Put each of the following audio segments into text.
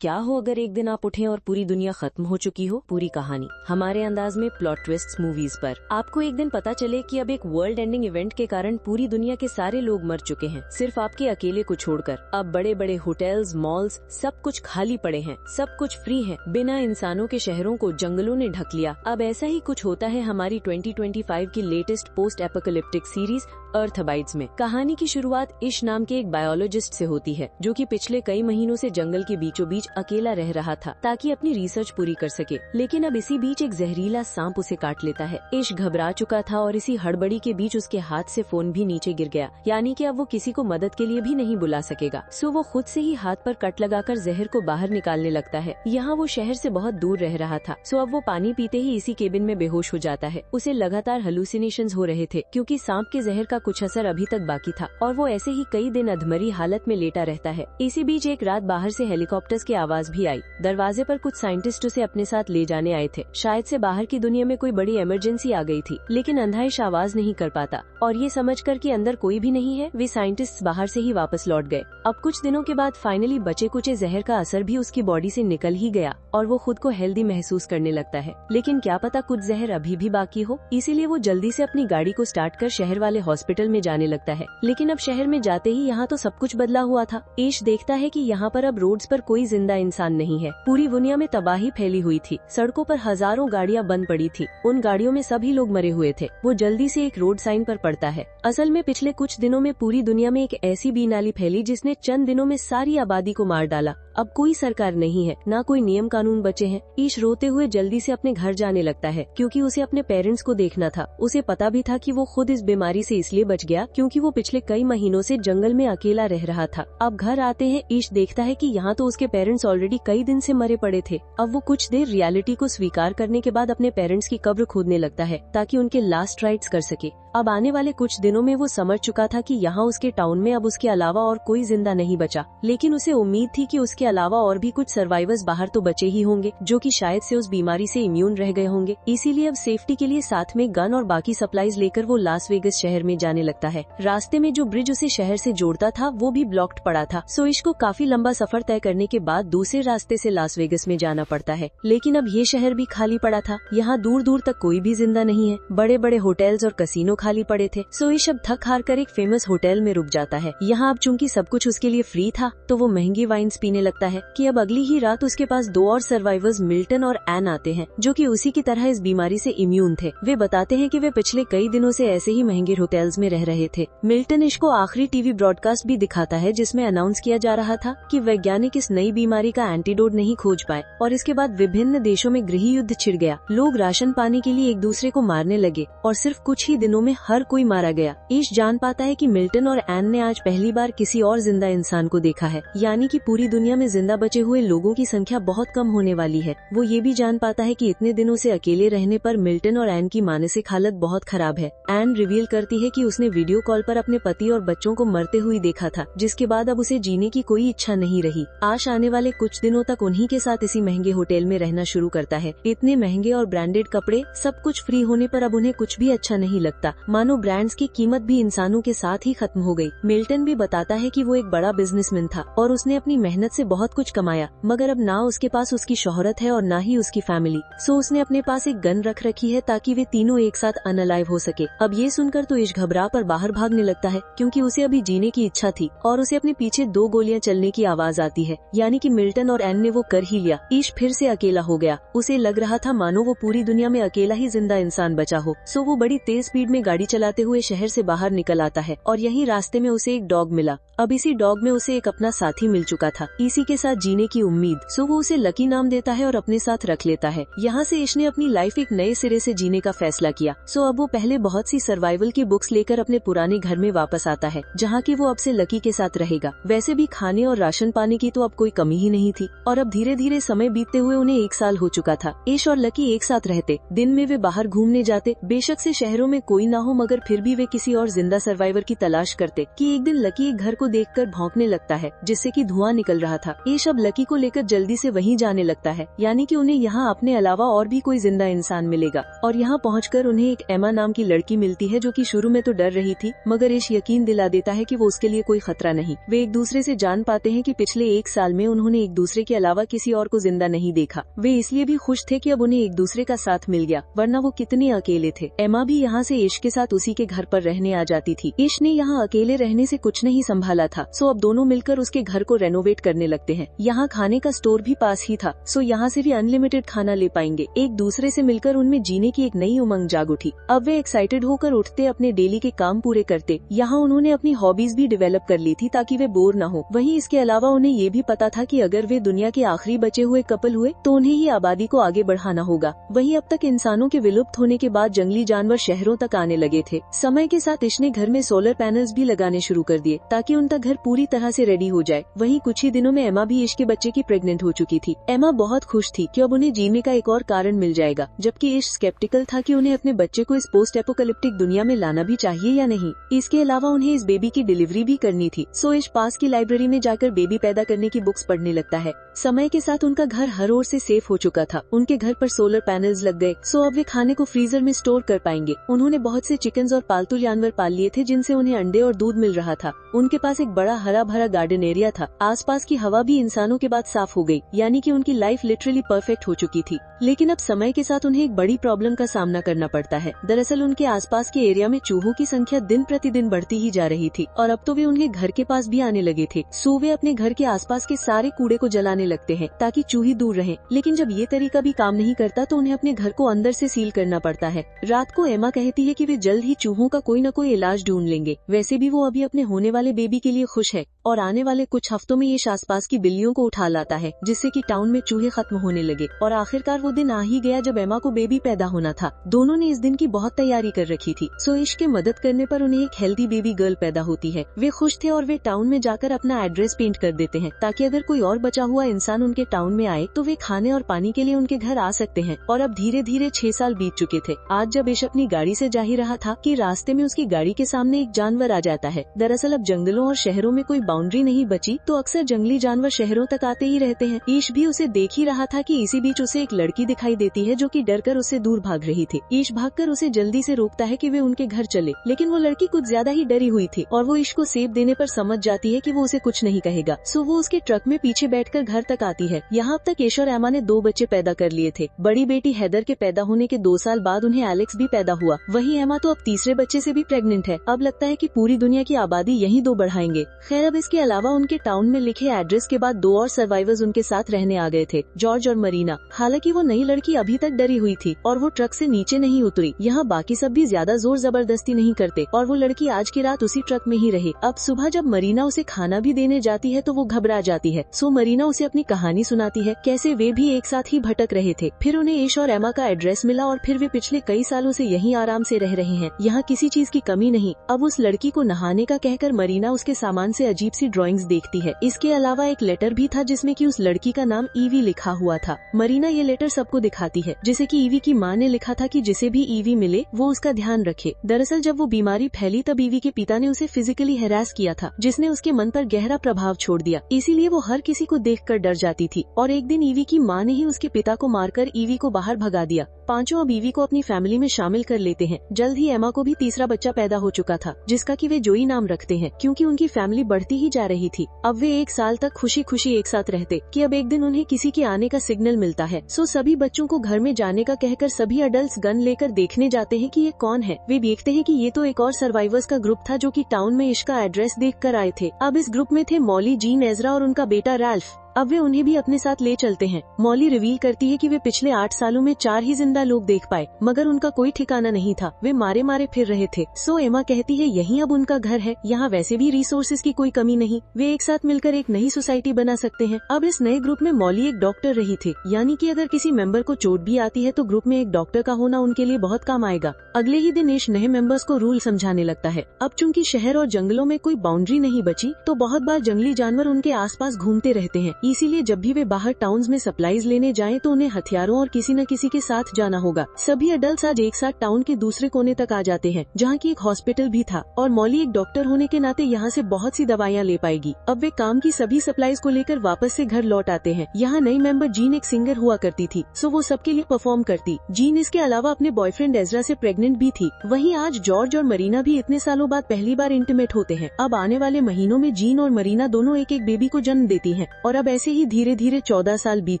क्या हो अगर एक दिन आप उठें और पूरी दुनिया खत्म हो चुकी हो। पूरी कहानी हमारे अंदाज में प्लॉट ट्विस्ट्स मूवीज पर। आपको एक दिन पता चले कि अब एक वर्ल्ड एंडिंग इवेंट के कारण पूरी दुनिया के सारे लोग मर चुके हैं, सिर्फ आपके अकेले को छोड़कर। अब बड़े बड़े होटल्स, मॉल्स, सब कुछ खाली पड़े हैं, सब कुछ फ्री है। बिना इंसानों के शहरों को जंगलों ने ढक लिया। अब ऐसा ही कुछ होता है हमारी 2025 की लेटेस्ट पोस्ट एपोकलिप्टिक सीरीज अर्थ अबाइड्स में। कहानी की शुरुआत इश नाम के एक बायोलॉजिस्ट से होती है, जो कि पिछले कई महीनों से जंगल के बीचों बीच अकेला रह रहा था ताकि अपनी रिसर्च पूरी कर सके। लेकिन अब इसी बीच एक जहरीला सांप उसे काट लेता है। इश घबरा चुका था और इसी हड़बड़ी के बीच उसके हाथ से फोन भी नीचे गिर गया, यानी कि अब वो किसी को मदद के लिए भी नहीं बुला सकेगा। सो वो खुद से ही हाथ पर कट लगाकर जहर को बाहर निकालने लगता है। यहाँ वो शहर से बहुत दूर रह रहा था, सो अब वो पानी पीते ही इसी केबिन में बेहोश हो जाता है। उसे लगातार हेलुसिनेशंस हो रहे थे क्योंकि सांप के जहर का कुछ असर अभी तक बाकी था, और वो ऐसे ही कई दिन अधमरी हालत में लेटा रहता है। इसी बीच एक रात बाहर से हेलीकॉप्टर्स की आवाज भी आई। दरवाजे पर कुछ साइंटिस्ट उसे अपने साथ ले जाने आए थे। शायद से बाहर की दुनिया में कोई बड़ी इमरजेंसी आ गई थी, लेकिन अंधाइश आवाज नहीं कर पाता, और ये समझकर कि अंदर कोई भी नहीं है, वे साइंटिस्ट बाहर से ही वापस लौट गए। अब कुछ दिनों के बाद फाइनली बचे कुचे जहर का असर भी उसकी बॉडी से निकल ही गया और वो खुद को हेल्दी महसूस करने लगता है। लेकिन क्या पता कुछ जहर अभी भी बाकी हो, इसीलिए वो जल्दी से अपनी गाड़ी को स्टार्ट कर शहर वाले हॉस्पिटल में जाने लगता है। लेकिन अब शहर में जाते ही यहाँ तो सब कुछ बदला हुआ था। ईश देखता है कि यहाँ पर अब रोड्स पर कोई जिंदा इंसान नहीं है। पूरी दुनिया में तबाही फैली हुई थी। सड़कों पर हजारों गाड़ियाँ बंद पड़ी थी। उन गाड़ियों में सभी लोग मरे हुए थे। वो जल्दी से एक रोड साइन पर पड़ता है। असल में पिछले कुछ दिनों में पूरी दुनिया में एक ऐसी बीमारी फैली जिसने चंद दिनों में सारी आबादी को मार डाला। अब कोई सरकार नहीं है, ना कोई नियम कानून बचे हैं। ईश रोते हुए जल्दी से अपने घर जाने लगता है क्योंकि उसे अपने पेरेंट्स को देखना था। उसे पता भी था कि वो खुद इस बीमारी से इसलिए बच गया क्योंकि वो पिछले कई महीनों से जंगल में अकेला रह रहा था। अब घर आते हैं ईश देखता है कि यहाँ तो उसके पेरेंट्स ऑलरेडी कई दिन से मरे पड़े थे। अब वो कुछ देर रियलिटी को स्वीकार करने के बाद अपने पेरेंट्स की कब्र खोदने लगता है ताकि उनके लास्ट राइट्स कर सके। अब आने वाले कुछ दिनों में वो समझ चुका था कि यहाँ उसके टाउन में अब उसके अलावा और कोई जिंदा नहीं बचा, लेकिन उसे उम्मीद थी कि उसके अलावा और भी कुछ सर्वाइवर्स बाहर तो बचे ही होंगे जो कि शायद से उस बीमारी से इम्यून रह गए होंगे। इसीलिए अब सेफ्टी के लिए साथ में गन और बाकी सप्लाईज लेकर वो लास वेगस शहर में जाने लगता है। रास्ते में जो ब्रिज उसे शहर से जोड़ता था वो भी ब्लॉक्ड पड़ा था, सो इसको काफी लंबा सफर तय करने के बाद दूसरे रास्ते से लास वेगस में जाना पड़ता है। लेकिन अब ये शहर भी खाली पड़ा था। यहाँ दूर दूर तक कोई भी जिंदा नहीं है। बड़े बड़े होटल्स और कसिनो खाली पड़े थे। सो इश अब थक हार कर एक फेमस होटल में रुक जाता है। यहाँ अब चूंकि सब कुछ उसके लिए फ्री था तो वो महंगी वाइन्स पीने लगता है कि अब अगली ही रात उसके पास दो और सर्वाइवर्स मिल्टन और एन आते हैं जो कि उसी की तरह इस बीमारी से इम्यून थे। वे बताते हैं कि वे पिछले कई दिनों से ऐसे ही महंगे होटल्स में रह रहे थे। मिल्टन इश को आखिरी टीवी ब्रॉडकास्ट भी दिखाता है जिसमें अनाउंस किया जा रहा था कि वैज्ञानिक इस नई बीमारी का एंटीडोट नहीं खोज पाए, और इसके बाद विभिन्न देशों में गृह युद्ध छिड़ गया। लोग राशन पाने के लिए एक दूसरे को मारने लगे और सिर्फ कुछ ही दिनों में हर कोई मारा गया। ईश जान पाता है कि मिल्टन और एन ने आज पहली बार किसी और जिंदा इंसान को देखा है, यानी कि पूरी दुनिया में जिंदा बचे हुए लोगों की संख्या बहुत कम होने वाली है। वो ये भी जान पाता है कि इतने दिनों से अकेले रहने पर मिल्टन और एन की मानसिक हालत बहुत खराब है। एन रिवील करती है कि उसने वीडियो कॉल पर अपने पति और बच्चों को मरते हुए देखा था, जिसके बाद अब उसे जीने की कोई इच्छा नहीं रही। आश आने वाले कुछ दिनों तक उन्हीं के साथ इसी महंगे होटल में रहना शुरू करता है। इतने महंगे और ब्रांडेड कपड़े, सब कुछ फ्री होने पर अब उन्हें कुछ भी अच्छा नहीं लगता, मानो ब्रांड्स की कीमत भी इंसानों के साथ ही खत्म हो गई। मिल्टन भी बताता है कि वो एक बड़ा बिजनेसमैन था और उसने अपनी मेहनत से बहुत कुछ कमाया, मगर अब ना उसके पास उसकी शोहरत है और ना ही उसकी फैमिली। सो उसने अपने पास एक गन रख रखी है ताकि वे तीनों एक साथ अनअलाइव हो सके। अब ये सुनकर तो इश घबरा पर बाहर भागने लगता है क्योंकि उसे अभी जीने की इच्छा थी, और उसे अपने पीछे दो गोलियां चलने की आवाज आती है, यानी कि मिल्टन और एन ने वो कर ही लिया। ईश फिर से अकेला हो गया। उसे लग रहा था मानो वो पूरी दुनिया में अकेला ही जिंदा इंसान बचा हो। सो वो बड़ी तेज स्पीड में गाड़ी चलाते हुए शहर से बाहर निकल आता है और यही रास्ते में उसे एक डॉग मिला। अब इसी डॉग में उसे एक अपना साथी मिल चुका था, इसी के साथ जीने की उम्मीद। सो वो उसे लकी नाम देता है और अपने साथ रख लेता है। यहाँ से इश ने अपनी लाइफ एक नए सिरे से जीने का फैसला किया। सो अब वो पहले बहुत सी सर्वाइवल की बुक्स लेकर अपने पुराने घर में वापस आता है, जहाँ की वो अब से लकी के साथ रहेगा। वैसे भी खाने और राशन पानी की तो अब कोई कमी ही नहीं थी, और अब धीरे धीरे समय बीतते हुए उन्हें 1 साल हो चुका था। इश और लकी एक साथ रहते, दिन में वे बाहर घूमने जाते। बेशक से शहरों में कोई ना हो, मगर फिर भी वे किसी और जिंदा सर्वाइवर की तलाश करते कि एक दिन लकी एक घर को देखकर भौंकने लगता है जिससे कि धुआं निकल रहा था। ऐश अब लकी को लेकर जल्दी से वहीं जाने लगता है, यानी कि उन्हें यहाँ अपने अलावा और भी कोई जिंदा इंसान मिलेगा। और यहाँ पहुंचकर उन्हें एक एमा नाम की लड़की मिलती है जो कि शुरू में तो डर रही थी, मगर ऐश यकीन दिला देता है कि वो उसके लिए कोई खतरा नहीं। वे एक दूसरे से जान पाते हैं कि पिछले 1 साल में उन्होंने एक दूसरे के अलावा किसी और को जिंदा नहीं देखा। वे इसलिए भी खुश थे कि अब उन्हें एक दूसरे का साथ मिल गया, वरना वो कितने अकेले थे। एमा भी यहाँ से ऐश के साथ उसी के घर पर रहने आ जाती थी। ऐश ने यहाँ अकेले रहने से कुछ नहीं संभाला था, सो अब दोनों मिलकर उसके घर को रेनोवेट करने लगते हैं। यहाँ खाने का स्टोर भी पास ही था, सो यहाँ से भी अनलिमिटेड खाना ले पाएंगे। एक दूसरे से मिलकर उनमें जीने की एक नई उमंग जाग उठी। अब वे एक्साइटेड होकर उठते, अपने डेली के काम पूरे करते। यहाँ उन्होंने अपनी हॉबीज भी डेवलप कर ली थी ताकि वे बोर न हो। वहीं इसके अलावा उन्हें ये भी पता था कि अगर वे दुनिया के आखिरी बचे हुए कपल हुए तो उन्हें ही आबादी को आगे बढ़ाना होगा। वहीं अब तक इंसानों के विलुप्त होने के बाद जंगली जानवर शहरों तक आने लगे थे। समय के साथ इश ने घर में सोलर पैनल्स भी लगाने शुरू कर दिए ताकि उनका घर पूरी तरह से रेडी हो जाए। वहीं कुछ ही दिनों में एमा भी इश के बच्चे की प्रेग्नेंट हो चुकी थी। एमा बहुत खुश थी कि अब उन्हें जीने का एक और कारण मिल जाएगा, जबकि इश स्केप्टिकल था कि उन्हें अपने बच्चे को इस पोस्ट एपोकलिप्टिक दुनिया में लाना भी चाहिए या नहीं। इसके अलावा उन्हें इस बेबी की डिलीवरी भी करनी थी, सो इश पास की लाइब्रेरी में जाकर बेबी पैदा करने की बुक्स पढ़ने लगता है। समय के साथ उनका घर हर ओर से सेफ हो चुका था। उनके घर पर सोलर पैनल्स लग गए, सो अब वे खाने को फ्रीजर में स्टोर कर पाएंगे। उन्होंने बहुत से चिकन्स और पालतू जानवर पाल लिए थे जिनसे उन्हें अंडे और दूध मिल रहा था। उनके पास एक बड़ा हरा भरा गार्डन एरिया था। आसपास की हवा भी इंसानों के बाद साफ हो गई, यानी कि उनकी लाइफ लिटरली परफेक्ट हो चुकी थी। लेकिन अब समय के साथ उन्हें एक बड़ी प्रॉब्लम का सामना करना पड़ता है। दरअसल उनके आसपास के एरिया में चूहों की संख्या दिन प्रतिदिन बढ़ती ही जा रही थी और अब तो वे उन्हें घर के पास भी आने लगे थे। सो वे अपने घर के आसपास के सारे कूड़े को जलाने लगते हैं ताकि चूहे दूर रहें। लेकिन जब ये तरीका भी काम नहीं करता तो उन्हें अपने घर को अंदर से सील करना पड़ता है। रात को एमा कहती है कि वे जल्द ही चूहों का कोई न कोई इलाज ढूंढ लेंगे। वैसे भी वो अभी अपने होने वाले बेबी के लिए खुश है और आने वाले कुछ हफ्तों में ये आसपास की बिल्लियों को उठा लाता है, जिससे कि टाउन में चूहे खत्म होने लगे। और आखिरकार वो दिन आ ही गया जब एमा को बेबी पैदा होना था। दोनों ने इस दिन की बहुत तैयारी कर रखी थी, सो इश के मदद करने पर उन्हें एक हेल्दी बेबी गर्ल पैदा होती है। वे खुश थे और वे टाउन में जाकर अपना एड्रेस पेंट कर देते हैं ताकि अगर कोई और बचा हुआ इंसान उनके टाउन में आए तो वे खाने और पानी के लिए उनके घर आ सकते हैं। और अब धीरे धीरे 6 साल बीत चुके थे। आज जब इश अपनी गाड़ी से जा ही रहा था कि रास्ते में उसकी गाड़ी के सामने एक जानवर आ जाता है। दरअसल अब जंगलों और शहरों में कोई बाउंड्री नहीं बची, तो अक्सर जंगली जानवर शहरों तक आते ही रहते हैं। ईश भी उसे देख ही रहा था कि इसी बीच उसे एक लड़की दिखाई देती है जो कि डरकर उससे दूर भाग रही थी। ईश भागकर उसे जल्दी से रोकता है कि वे उनके घर चले, लेकिन वो लड़की कुछ ज्यादा ही डरी हुई थी और वो ईश को सेब देने पर समझ जाती है कि वो उसे कुछ नहीं कहेगा। सो वो उसके ट्रक में पीछे बैठकर घर तक आती है। यहाँ अब तक ईश और एमा ने 2 बच्चे पैदा कर लिए थे। बड़ी बेटी हैदर के पैदा होने के 2 साल बाद उन्हें एलेक्स भी पैदा हुआ। वहीं एमा तो अब तीसरे बच्चे से भी प्रेग्नेंट है। अब लगता है कि पूरी दुनिया की आबादी यही 2 बढ़ाएंगे। खैर, अब इसके अलावा उनके टाउन में लिखे एड्रेस के बाद 2 और सर्वाइवर्स उनके साथ रहने आ गए थे, जॉर्ज और मरीना। हालांकि वो नई लड़की अभी तक डरी हुई थी और वो ट्रक से नीचे नहीं उतरी। यहाँ बाकी सब भी ज्यादा जोर जबरदस्ती नहीं करते और वो लड़की आज की रात उसी ट्रक में ही रही। अब सुबह जब मरीना उसे खाना भी देने जाती है तो वो घबरा जाती है। सो मरीना उसे अपनी कहानी सुनाती है, कैसे वे भी एक साथ ही भटक रहे थे। फिर उन्हें ईश और एमा का एड्रेस मिला और फिर वे पिछले कई सालों से यहीं आराम से रह रहे हैं। यहाँ किसी चीज की कमी नहीं। अब उस लड़की को नहाने का कहकर मरीना उसके सामान से अजीब सी ड्राइंग्स देखती है। इसके अलावा एक लेटर भी था जिसमें कि उस लड़की का नाम ईवी लिखा हुआ था। मरीना ये लेटर सबको दिखाती है, जिसे कि ईवी की माँ ने लिखा था कि जिसे भी ईवी मिले वो उसका ध्यान रखे। दरअसल जब वो बीमारी फैली तब ईवी के पिता ने उसे फिजिकली हैरास किया था, जिसने उसके मन पर गहरा प्रभाव छोड़ दिया। इसीलिए वो हर किसी को देखकर डर जाती थी और एक दिन ईवी की माँ ने ही उसके पिता को मारकर ईवी को बाहर भगा दिया। पांचों अब ईवी को अपनी फैमिली में शामिल कर लेते हैं। जल्द ही एमा को भी तीसरा बच्चा पैदा हो चुका था, जिसका कि वे जोई नाम रखते हैं, क्योंकि उनकी फैमिली बढ़ती ही जा रही थी। अब वे 1 साल तक खुशी खुशी एक साथ रहते कि अब एक दिन उन्हें किसी के आने का सिग्नल मिलता है। सो सभी बच्चों को घर में जाने का कहकर सभी अडल्ट्स गन लेकर देखने जाते हैं कि ये कौन है। वे देखते हैं कि ये तो एक और सर्वाइवर्स का ग्रुप था जो कि टाउन में इश का एड्रेस देखकर आए थे। अब इस ग्रुप में थे मॉली, जीन, एजरा और उनका बेटा रैल्फ। अब वे उन्हें भी अपने साथ ले चलते हैं। मॉली रिवील करती है कि वे पिछले 8 सालों में 4 ही जिंदा लोग देख पाए, मगर उनका कोई ठिकाना नहीं था। वे मारे मारे फिर रहे थे। सो एमा कहती है यही अब उनका घर है। यहाँ वैसे भी रिसोर्सेज की कोई कमी नहीं। वे एक साथ मिलकर एक नई सोसाइटी बना सकते हैं। अब इस नए ग्रुप में मॉली एक डॉक्टर रही थी, यानी कि अगर किसी मेंबर को चोट भी आती है तो ग्रुप में एक डॉक्टर का होना उनके लिए बहुत काम आएगा। अगले ही दिन इश नए मेंबर्स को रूल समझाने लगता है। अब चूंकि शहर और जंगलों में कोई बाउंड्री नहीं बची, तो बहुत बार जंगली जानवर उनके आसपास घूमते रहते हैं। इसीलिए जब भी वे बाहर टाउन्स में सप्लाईज लेने जाएं तो उन्हें हथियारों और किसी न किसी के साथ जाना होगा। सभी अडल्ट आज एक साथ टाउन के दूसरे कोने तक आ जाते हैं, जहाँ की एक हॉस्पिटल भी था, और मॉली एक डॉक्टर होने के नाते यहाँ से बहुत सी दवाइयाँ ले पाएगी। अब वे काम की सभी सप्लाईज को लेकर वापस से घर लौट आते हैं। यहाँ नई मेंबर जीन एक सिंगर हुआ करती थी, सो वो सबके लिए परफॉर्म करती। जीन इसके अलावा अपने बॉयफ्रेंड एजरा से प्रेग्नेंट भी थी। वहीं आज जॉर्ज और मरीना भी इतने सालों बाद पहली बार इंटीमेट होते हैं। अब आने वाले महीनों में जीन और मरीना दोनों एक एक बेबी को जन्म देती हैं, और अब ऐसे ही धीरे धीरे 14 साल बीत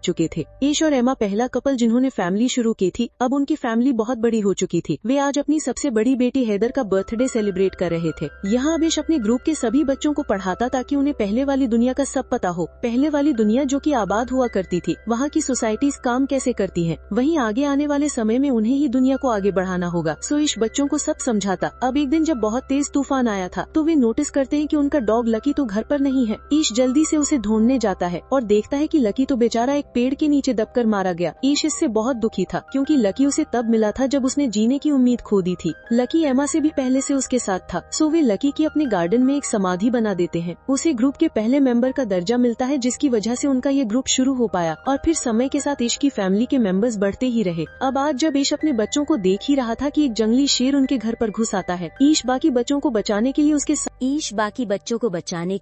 चुके थे। इश और एमा पहला कपल जिन्होंने फैमिली शुरू की थी, अब उनकी फैमिली बहुत बड़ी हो चुकी थी। वे आज अपनी सबसे बड़ी बेटी हैदर का बर्थडे सेलिब्रेट कर रहे थे। यहाँ अब इश अपने ग्रुप के सभी बच्चों को पढ़ाता ताकि उन्हें पहले वाली दुनिया का सब पता हो। पहले वाली दुनिया जो कि आबाद हुआ करती थी, वहाँ की सोसाइटीज काम कैसे करती हैं। वहीं आगे आने वाले समय में उन्हें ही दुनिया को आगे बढ़ाना होगा। सो इश बच्चों को सब समझाता। अब एक दिन जब बहुत तेज तूफान आया था तो वे नोटिस करते हैं कि उनका डॉग लकी तो घर पर नहीं है। ईश जल्दी से उसे ढूंढने जाता है और देखता है कि लकी तो बेचारा एक पेड़ के नीचे दबकर मारा गया। ईश इससे बहुत दुखी था क्योंकि लकी उसे तब मिला था जब उसने जीने की उम्मीद खो दी थी। लकी एमा से भी पहले से उसके साथ था, सो वे लकी की अपने गार्डन में एक समाधि बना देते हैं। उसे ग्रुप के पहले मेंबर का दर्जा मिलता है, जिसकी वजह से उनका ये ग्रुप शुरू हो पाया। और फिर समय के साथ ईश की फैमिली के मेंबर्स बढ़ते ही रहे। अब आज जब ईश अपने बच्चों को देख ही रहा था कि एक जंगली शेर उनके घर पर घुस आता है। ईश बाकी बच्चों को बचाने के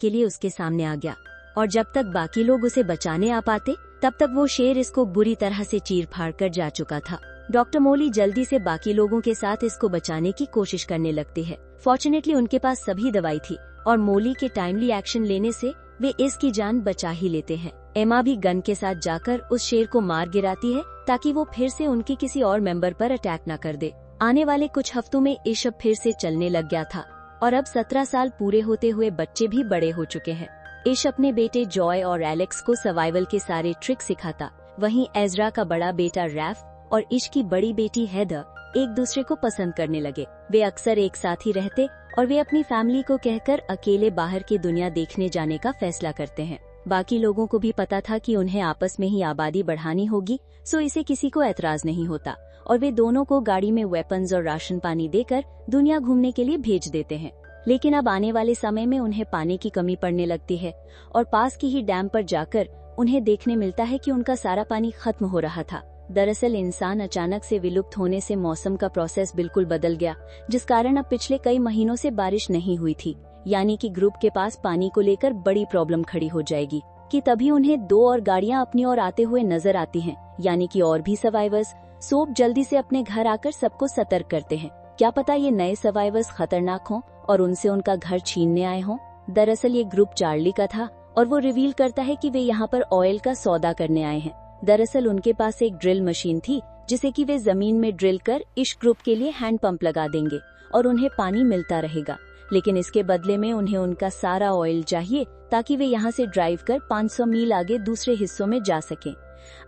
लिए उसके सामने आ गया, और जब तक बाकी लोग उसे बचाने आ पाते तब तक वो शेर इसको बुरी तरह से चीर फाड़ कर जा चुका था। डॉक्टर मोली जल्दी से बाकी लोगों के साथ इसको बचाने की कोशिश करने लगती है। फॉर्चुनेटली उनके पास सभी दवाई थी और मोली के टाइमली एक्शन लेने से वे इसकी जान बचा ही लेते हैं। एमा भी गन के साथ जाकर उस शेर को मार गिराती है ताकि वो फिर से उनकी किसी और मेंबर पर अटैक न कर दे। आने वाले कुछ हफ्तों में इश अब फिर से चलने लग गया था और अब 17 साल पूरे होते हुए बच्चे भी बड़े हो चुके हैं। इश अपने बेटे जॉय और एलेक्स को सर्वाइवल के सारे ट्रिक सिखाता। वहीं एजरा का बड़ा बेटा रैफ और इश की बड़ी बेटी हैदर एक दूसरे को पसंद करने लगे। वे अक्सर एक साथ ही रहते और वे अपनी फैमिली को कहकर अकेले बाहर की दुनिया देखने जाने का फैसला करते हैं। बाकी लोगों को भी पता था कि उन्हें आपस में ही आबादी बढ़ानी होगी, सो इसे किसी को एतराज नहीं होता और वे दोनों को गाड़ी में वेपन्स और राशन पानी देकर दुनिया घूमने के लिए भेज देते हैं। लेकिन अब आने वाले समय में उन्हें पानी की कमी पड़ने लगती है और पास की ही डैम पर जाकर उन्हें देखने मिलता है कि उनका सारा पानी खत्म हो रहा था। दरअसल इंसान अचानक से विलुप्त होने से मौसम का प्रोसेस बिल्कुल बदल गया, जिस कारण अब पिछले कई महीनों से बारिश नहीं हुई थी। यानी कि ग्रुप के पास पानी को लेकर बड़ी प्रॉब्लम खड़ी हो जाएगी कि तभी उन्हें 2 और गाड़ियां अपनी ओर आते हुए नजर आती हैं, यानी कि और भी सर्वाइवर्स। सोप जल्दी से अपने घर आकर सबको सतर्क करते हैं। क्या पता ये नए सर्वाइवर्स खतरनाक हों और उनसे उनका घर छीनने आए हों। दरअसल ये ग्रुप चार्ली का था और वो रिवील करता है कि वे यहाँ पर ऑयल का सौदा करने आए हैं। दरअसल उनके पास एक ड्रिल मशीन थी जिसे कि वे जमीन में ड्रिल कर इश ग्रुप के लिए हैंड पंप लगा देंगे और उन्हें पानी मिलता रहेगा। लेकिन इसके बदले में उन्हें उनका सारा ऑयल चाहिए ताकि वे यहाँ से ड्राइव कर 500 मील आगे दूसरे हिस्सों में जा सकें।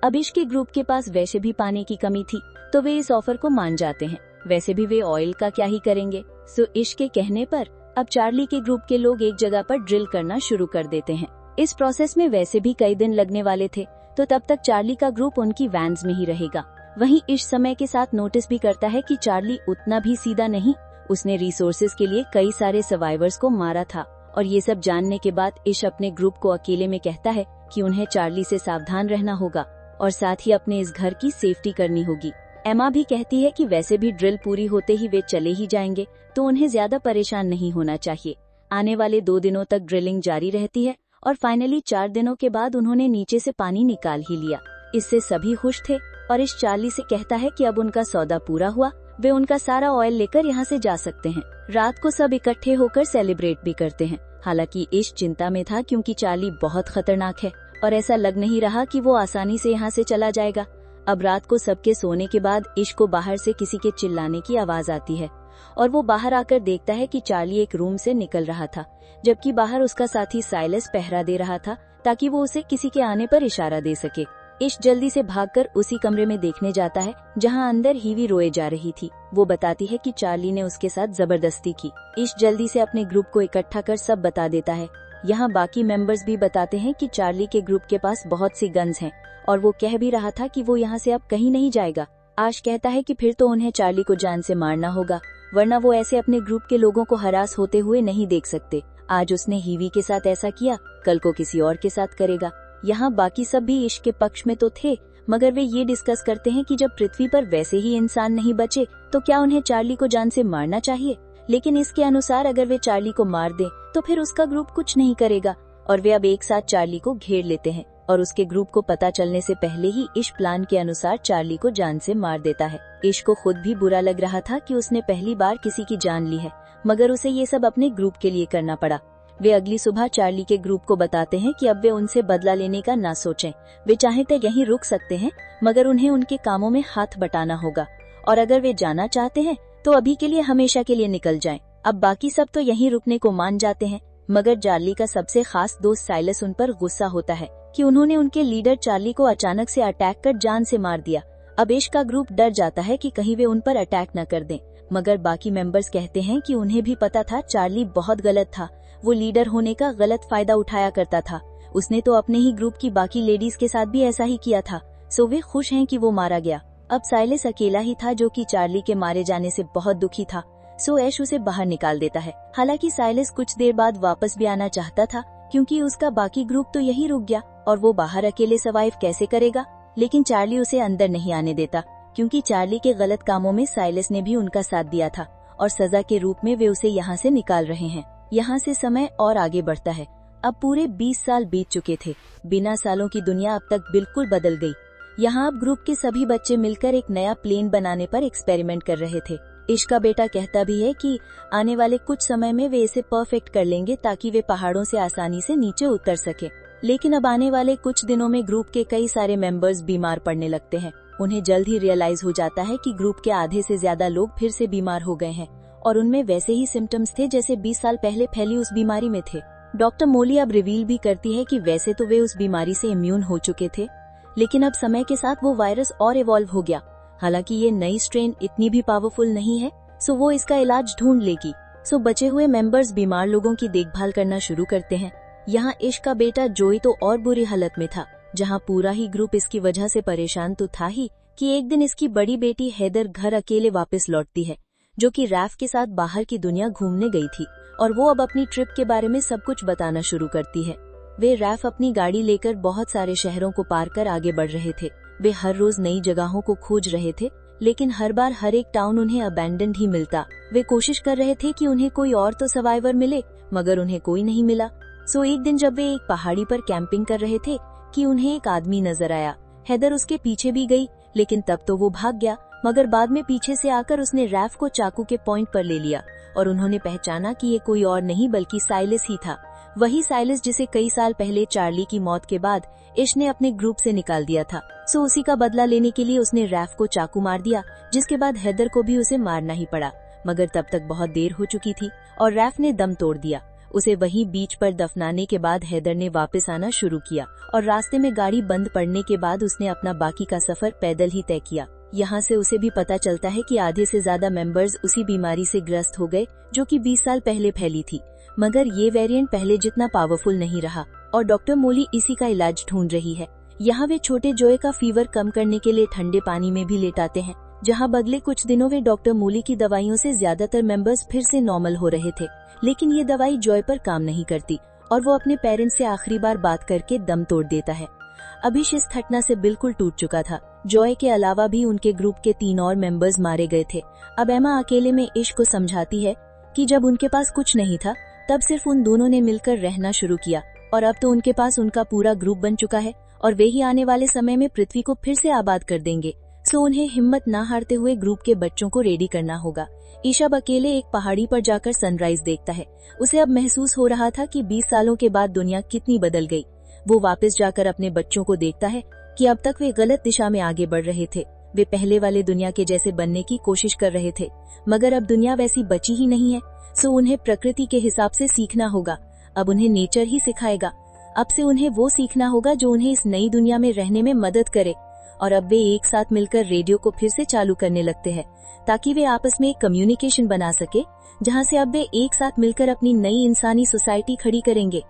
अब इश के ग्रुप के पास वैसे भी पानी की कमी थी तो वे इस ऑफर को मान जाते हैं। वैसे भी वे ऑयल का क्या ही करेंगे। सो इश के कहने पर अब चार्ली के ग्रुप के लोग एक जगह पर ड्रिल करना शुरू कर देते हैं। इस प्रोसेस में वैसे भी कई दिन लगने वाले थे, तो तब तक चार्ली का ग्रुप उनकी वैन्स में ही रहेगा। वहीं इश समय के साथ नोटिस भी करता है कि चार्ली उतना भी सीधा नहीं, उसने रिसोर्सेज के लिए कई सारे सर्वाइवर्स को मारा था। और ये सब जानने के बाद इश अपने ग्रुप को अकेले में कहता है कि उन्हें चार्ली से सावधान रहना होगा और साथ ही अपने इस घर की सेफ्टी करनी होगी। एमा भी कहती है कि वैसे भी ड्रिल पूरी होते ही वे चले ही जाएंगे, तो उन्हें ज्यादा परेशान नहीं होना चाहिए। आने वाले 2 दिनों तक ड्रिलिंग जारी रहती है और फाइनली 4 दिनों के बाद उन्होंने नीचे से पानी निकाल ही लिया। इससे सभी खुश थे और इस चार्ली से कहता है कि अब उनका सौदा पूरा हुआ, वे उनका सारा ऑयल लेकर यहाँ से जा सकते हैं। रात को सब इकट्ठे होकर सेलिब्रेट भी करते हैं। हालांकि इश चिंता में था क्योंकि चार्ली बहुत खतरनाक है और ऐसा लग नहीं रहा कि वो आसानी से यहाँ से चला जाएगा। अब रात को सबके सोने के बाद इश को बाहर से किसी के चिल्लाने की आवाज आती है और वो बाहर आकर देखता है कि चार्ली एक रूम से निकल रहा था, जबकि बाहर उसका साथी साइलस पहरा दे रहा था ताकि वो उसे किसी के आने पर इशारा दे सके। इश जल्दी से भागकर उसी कमरे में देखने जाता है जहां अंदर हीवी रोए जा रही थी। वो बताती है कि चार्ली ने उसके साथ जबरदस्ती की। इश जल्दी से अपने ग्रुप को इकट्ठा कर सब बता देता है। यहाँ बाकी मेंबर्स भी बताते हैं कि चार्ली के ग्रुप के पास बहुत सी गन्स हैं और वो कह भी रहा था कि वो यहाँ से अब कहीं नहीं जाएगा। आश कहता है कि फिर तो उन्हें चार्ली को जान से मारना होगा, वरना वो ऐसे अपने ग्रुप के लोगों को हरास होते हुए नहीं देख सकते। आज उसने हीवी के साथ ऐसा किया, कल को किसी और के साथ करेगा। यहाँ बाकी सब भी इश्क के पक्ष में तो थे, मगर वे ये डिस्कस करते हैं कि जब पृथ्वी पर वैसे ही इंसान नहीं बचे तो क्या उन्हें चार्ली को जान से मारना चाहिए। लेकिन इसके अनुसार अगर वे चार्ली को मार दें तो फिर उसका ग्रुप कुछ नहीं करेगा, और वे अब एक साथ चार्ली को घेर लेते हैं और उसके ग्रुप को पता चलने से पहले ही इश प्लान के अनुसार चार्ली को जान से मार देता है। इश को खुद भी बुरा लग रहा था कि उसने पहली बार किसी की जान ली है, मगर उसे ये सब अपने ग्रुप के लिए करना पड़ा। वे अगली सुबह चार्ली के ग्रुप को बताते हैं कि अब वे उनसे बदला लेने का ना सोचें। वे चाहे तो यहीं रुक सकते हैं, मगर उन्हें उनके कामों में हाथ बटाना होगा, और अगर वे जाना चाहते हैं तो अभी के लिए हमेशा के लिए निकल जाएं। अब बाकी सब तो यहीं रुकने को मान जाते हैं, मगर चार्ली का सबसे खास दोस्त साइलस उन पर गुस्सा होता है कि उन्होंने उनके लीडर चार्ली को अचानक से अटैक कर जान से मार दिया। अब इश का ग्रुप डर जाता है कि कहीं वे उन पर अटैक न कर दें, मगर बाकी मेंबर्स कहते हैं कि उन्हें भी पता था चार्ली बहुत गलत था। वो लीडर होने का गलत फायदा उठाया करता था। उसने तो अपने ही ग्रुप की बाकी लेडीज के साथ भी ऐसा ही किया था। सो वे खुश हैं कि वो मारा गया। अब साइलस अकेला ही था जो कि चार्ली के मारे जाने से बहुत दुखी था। सो ऐश उसे बाहर निकाल देता है। हालांकि साइलस कुछ देर बाद वापस भी आना चाहता था, क्योंकि उसका बाकी ग्रुप तो यही रुक गया और वो बाहर अकेले सर्वाइव कैसे करेगा। लेकिन चार्ली उसे अंदर नहीं आने देता, क्योंकि चार्ली के गलत कामों में साइलस ने भी उनका साथ दिया था और सजा के रूप में वे उसे यहाँ से निकाल रहे हैं। यहाँ से समय और आगे बढ़ता है। अब पूरे 20 साल बीत चुके थे। बिना सालों की दुनिया अब तक बिल्कुल बदल गई। यहाँ अब ग्रुप के सभी बच्चे मिलकर एक नया प्लेन बनाने पर एक्सपेरिमेंट कर रहे थे। इश का बेटा कहता भी है कि आने वाले कुछ समय में वे इसे परफेक्ट कर लेंगे ताकि वे पहाड़ों से आसानी से नीचे उतर सके। लेकिन अब आने वाले कुछ दिनों में ग्रुप के कई सारे मेंबर्स बीमार पड़ने लगते हैं। उन्हें जल्द ही रियलाइज हो जाता है कि ग्रुप के आधे से ज्यादा लोग फिर से बीमार हो गए हैं और उनमें वैसे ही सिम्टम्स थे जैसे 20 साल पहले फैली उस बीमारी में थे। डॉक्टर मोली अब रिवील भी करती है कि वैसे तो वे उस बीमारी से इम्यून हो चुके थे, लेकिन अब समय के साथ वो वायरस और इवॉल्व हो गया। हालांकि ये नई स्ट्रेन इतनी भी पावरफुल नहीं है, सो वो इसका इलाज ढूंढ लेगी। सो बचे हुए मेंबर्स बीमार लोगों की देखभाल करना शुरू करते हैं। यहाँ इश का बेटा जोई तो और बुरी हालत में था, जहाँ पूरा ही ग्रुप इसकी वजह से परेशान तो था ही कि एक दिन इसकी बड़ी बेटी हैदर घर अकेले वापस लौटती है, जो कि रैफ के साथ बाहर की दुनिया घूमने गई थी, और वो अब अपनी ट्रिप के बारे में सब कुछ बताना शुरू करती है। वे रैफ अपनी गाड़ी लेकर बहुत सारे शहरों को पार कर आगे बढ़ रहे थे। वे हर रोज नई जगहों को खोज रहे थे, लेकिन हर बार हर एक टाउन उन्हें अबैंडन्ड ही मिलता। वे कोशिश कर रहे थे कि उन्हें कोई और तो सर्वाइवर मिले, मगर उन्हें कोई नहीं मिला। सो एक दिन जब वे एक पहाड़ी पर कैंपिंग कर रहे थे कि उन्हें एक आदमी नजर आया। हैदर उसके पीछे भी गई, लेकिन तब तो वो भाग गया, मगर बाद में पीछे से आकर उसने रैफ को चाकू के पॉइंट पर ले लिया और उन्होंने पहचाना कि ये कोई और नहीं बल्कि साइलस ही था। वही साइलस जिसे कई साल पहले चार्ली की मौत के बाद इश ने अपने ग्रुप से निकाल दिया था। सो उसी का बदला लेने के लिए उसने रैफ को चाकू मार दिया, जिसके बाद हैदर को भी उसे मारना ही पड़ा, मगर तब तक बहुत देर हो चुकी थी और रैफ ने दम तोड़ दिया। उसे वहीं बीच पर दफनाने के बाद हैदर ने वापस आना शुरू किया और रास्ते में गाड़ी बंद पड़ने के बाद उसने अपना बाकी का सफर पैदल ही तय किया। यहाँ से उसे भी पता चलता है कि आधे से ज्यादा मेंबर्स उसी बीमारी से ग्रस्त हो गए जो कि 20 साल पहले फैली थी, मगर ये वेरिएंट पहले जितना पावरफुल नहीं रहा और डॉक्टर मोली इसी का इलाज ढूंढ रही है। यहाँ वे छोटे जोए का फीवर कम करने के लिए ठंडे पानी में भी लेटाते हैं, जहाँ अगले कुछ दिनों में डॉक्टर मोली की दवाइयों से ज्यादातर मेंबर्स फिर से नॉर्मल हो रहे थे। लेकिन ये दवाई जॉय पर काम नहीं करती और वो अपने पेरेंट्स से आखिरी बार बात करके दम तोड़ देता है। अभिष इस घटना से बिल्कुल टूट चुका था। जॉय के अलावा भी उनके ग्रुप के 3 और मेंबर्स मारे गए थे। अब एमा अकेले में इश को समझाती है कि जब उनके पास कुछ नहीं था तब सिर्फ उन दोनों ने मिलकर रहना शुरू किया, और अब तो उनके पास उनका पूरा ग्रुप बन चुका है और वे ही आने वाले समय में पृथ्वी को फिर से आबाद कर देंगे। सो उन्हें हिम्मत ना हारते हुए ग्रुप के बच्चों को रेडी करना होगा। ईशब अकेले एक पहाड़ी पर जाकर सनराइज देखता है। उसे अब महसूस हो रहा था कि 20 सालों के बाद दुनिया कितनी बदल गई। वो वापस जाकर अपने बच्चों को देखता है कि अब तक वे गलत दिशा में आगे बढ़ रहे थे। वे पहले वाले दुनिया के जैसे बनने की कोशिश कर रहे थे, मगर अब दुनिया वैसी बची ही नहीं है। सो उन्हें प्रकृति के हिसाब से सीखना होगा। अब उन्हें नेचर ही सिखाएगा। अब से उन्हें वो सीखना होगा जो उन्हें इस नई दुनिया में रहने में मदद करे। और अब वे एक साथ मिलकर रेडियो को फिर से चालू करने लगते हैं ताकि वे आपस में एक कम्युनिकेशन बना सके, जहां से अब वे एक साथ मिलकर अपनी नई इंसानी सोसाइटी खड़ी करेंगे।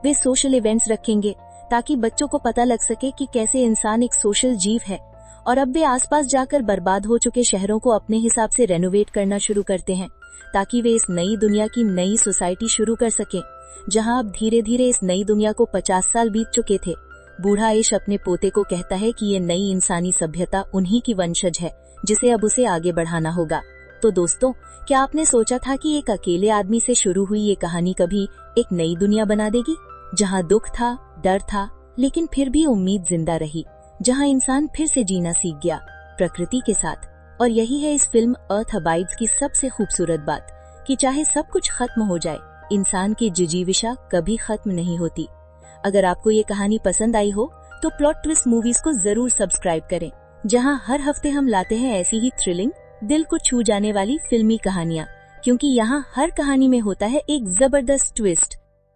वे सोशल इवेंट्स रखेंगे ताकि बच्चों को पता लग सके कि कैसे इंसान एक सोशल जीव है। और अब वे आसपास जाकर बर्बाद हो चुके शहरों को अपने हिसाब से रेनोवेट करना शुरू करते हैं ताकि वे इस नई दुनिया की नई सोसाइटी शुरू कर सकें, जहां अब धीरे धीरे इस नई दुनिया को 50 साल बीत चुके थे। बूढ़ा ऐश अपने पोते को कहता है कि ये नई इंसानी सभ्यता उन्हीं की वंशज है जिसे अब उसे आगे बढ़ाना होगा। तो दोस्तों, क्या आपने सोचा था कि एक अकेले आदमी से शुरू हुई ये कहानी कभी एक नई दुनिया बना देगी, जहाँ दुख था, डर था, लेकिन फिर भी उम्मीद जिंदा रही, जहाँ इंसान फिर से जीना सीख गया प्रकृति के साथ। और यही है इस फिल्म अर्थ अबाइड्स की सबसे खूबसूरत बात, कि चाहे सब कुछ खत्म हो जाए, इंसान की जिजीविशा कभी खत्म नहीं होती। अगर आपको ये कहानी पसंद आई हो तो प्लॉट ट्विस्ट मूवीज को जरूर सब्सक्राइब करें, जहां हर हफ्ते हम लाते हैं ऐसी ही थ्रिलिंग, दिल को छू जाने वाली फिल्मी कहानियां, क्योंकि यहाँ हर कहानी में होता है एक जबरदस्त ट्विस्ट